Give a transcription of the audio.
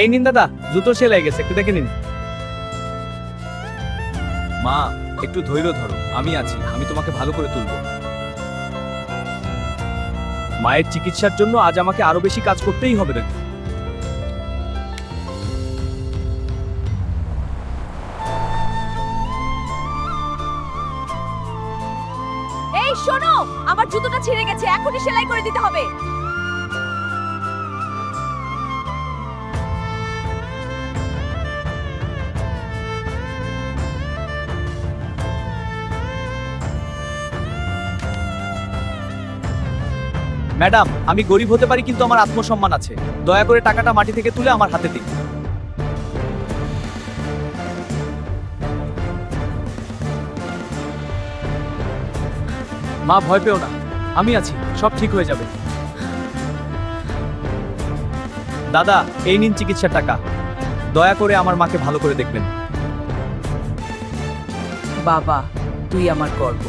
এই নিন দাদা, জুতো সেলাই গেছে, একটু দেখে নিন। মা, একটু ধৈর্য ধরো, আমি আছি, আমি তোমাকে ভালো করে তুলবো। মায়ের চিকিৎসার জন্য আজ আমাকে আরো বেশি কাজ করতেই হবে নাকি? এই শোনো, আমার জুতোটা ছিঁড়ে গেছে, এখনই সেলাই করে দিতে হবে। ম্যাডাম, আমি গরিব হতে পারি কিন্তু আমার আত্মসম্মান আছে। দয়া করে টাকাটা মাটি থেকে তুলে আমার হাতে দিন। মা, ভয় পেও না, আমি আছি, সব ঠিক হয়ে যাবে। দাদা, এই নিন চিকিৎসার টাকা। দয়া করে আমার মাকে ভালো করে দেখবেন। বাবা, তুই আমার গর্ব।